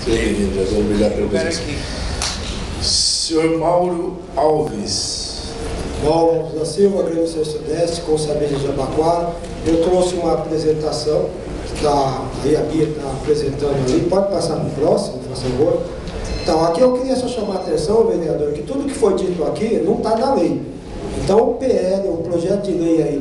Seja bem-vindo, José. Obrigado pela presença. Senhor Mauro Alves. Mauro Alves da Silva, Grêmio Sudeste, com saber de Jabaquara. Eu trouxe uma apresentação, aí a Bia está apresentando ali. Pode passar para o próximo, por favor. Então, aqui eu queria só chamar a atenção, vereador, que tudo que foi dito aqui não está na lei. Então, o PL, o projeto de lei aí,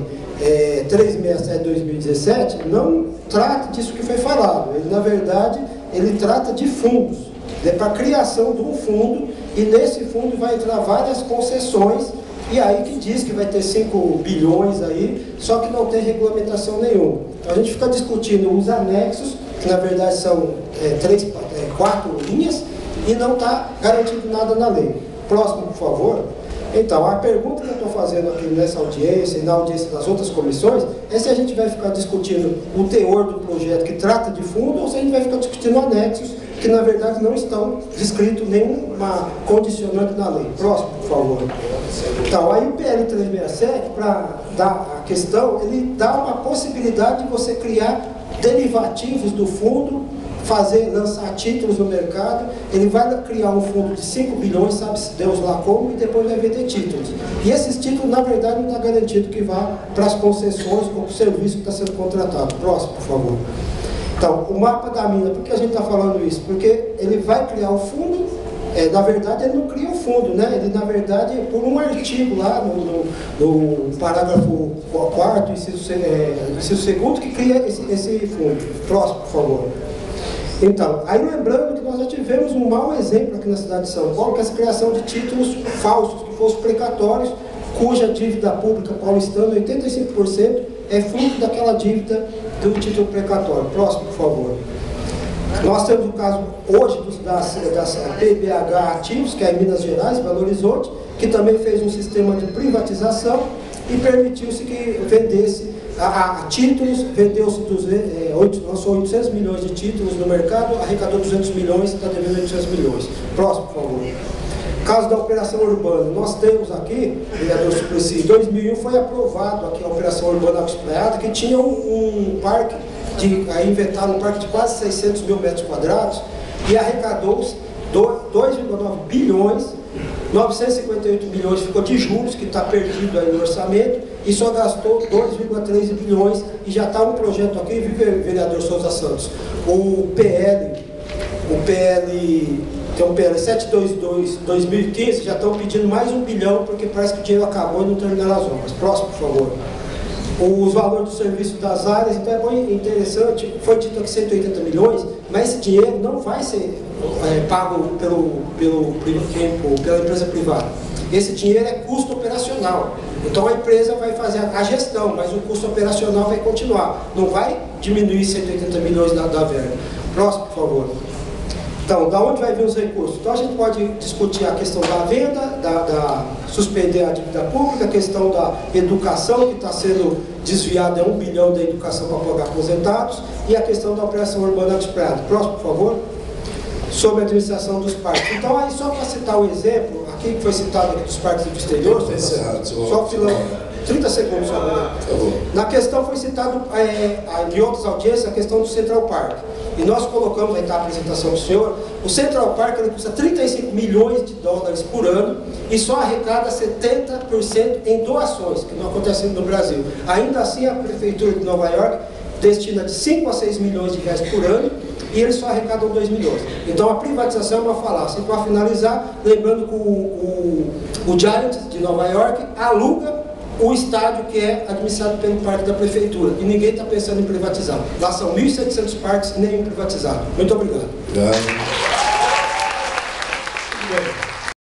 367/2017, não trata disso que foi falado. Ele, na verdade, ele trata de fundos. É para a criação de um fundo, e nesse fundo vai entrar várias concessões, e aí que diz que vai ter 5 bilhões aí, só que não tem regulamentação nenhuma. Então, a gente fica discutindo os anexos, que na verdade são 4 linhas, e não está garantido nada na lei. Próximo, por favor. Então, a pergunta que eu estou fazendo aqui nessa audiência e na audiência das outras comissões é se a gente vai ficar discutindo o teor do projeto que trata de fundo ou se a gente vai ficar discutindo anexos que, na verdade, não estão descritos nenhuma condicionante na lei. Próximo, por favor. Então, aí o PL 367, para dar a questão, ele dá uma possibilidade de você criar derivativos do fundo, lançar títulos no mercado. Ele vai criar um fundo de 5 bilhões, sabe-se Deus lá como, e depois vai vender títulos. E esses títulos, na verdade, não está garantido que vá para as concessões ou para o serviço que está sendo contratado. Próximo, por favor. Então, o mapa da mina, por que a gente está falando isso? Porque ele vai criar o fundo, na verdade, ele não cria o fundo, né? Ele, na verdade, por um artigo lá no parágrafo 4º, inciso 2º, que cria esse fundo. Próximo, por favor. Então, aí lembrando que nós já tivemos um mau exemplo aqui na cidade de São Paulo, que é essa criação de títulos falsos, que fossem precatórios, cuja dívida pública paulistana, 85%, é fruto daquela dívida do título precatório. Próximo, por favor. Nós temos o caso hoje das PBH Ativos, que é em Minas Gerais, Belo Horizonte, que também fez um sistema de privatização e permitiu-se que vendesse a títulos, lançou 800 milhões de títulos no mercado, arrecadou 200 milhões e está devendo 800 milhões. Próximo, por favor. Caso da operação urbana, nós temos aqui, vereador Suplicy, em 2001 foi aprovado aqui a operação urbana Espraiada, que tinha um parque, aí inventaram um parque de quase 600 mil metros quadrados e arrecadou 2,9 bilhões, 958 milhões ficou de juros, que está perdido aí no orçamento, e só gastou 2,13 bilhões, e já está um projeto aqui, viu, vereador Souza Santos? O PL tem um PL 722/2015, já estão pedindo mais 1 bilhão, porque parece que o dinheiro acabou e não terminaram as obras. Próximo, por favor. Os valores do serviço das áreas, então é muito interessante, foi dito aqui 180 milhões, mas esse dinheiro não vai ser pago pela empresa privada. Esse dinheiro é custo operacional. Então a empresa vai fazer a gestão, mas o custo operacional vai continuar. Não vai diminuir 180 milhões da verba. Próximo, por favor. Então, da onde vai vir os recursos? Então a gente pode discutir a questão da venda, suspender a dívida pública, a questão da educação, que está sendo desviada, 1 bilhão da educação para pagar aposentados, e a questão da operação urbana Espraiada. Próximo, por favor. Sobre a administração dos parques. Então, aí só para citar o exemplo, aqui que foi citado aqui dos parques do exterior, só 30 segundos só, né? Na questão foi citado em outras audiências a questão do Central Park. E nós colocamos aí na apresentação do senhor, o Central Park ele custa 35 milhões de dólares por ano e só arrecada 70% em doações, que não acontece no Brasil. Ainda assim, a Prefeitura de Nova York destina de 5 a 6 milhões de reais por ano e eles só arrecadam 2 milhões. Então a privatização é uma falácia. E para finalizar, lembrando que o Giants de Nova York aluga o estádio que é administrado pelo parque da prefeitura. E ninguém está pensando em privatizar. Lá são 1.700 parques, nenhum privatizado. Muito obrigado. Obrigado.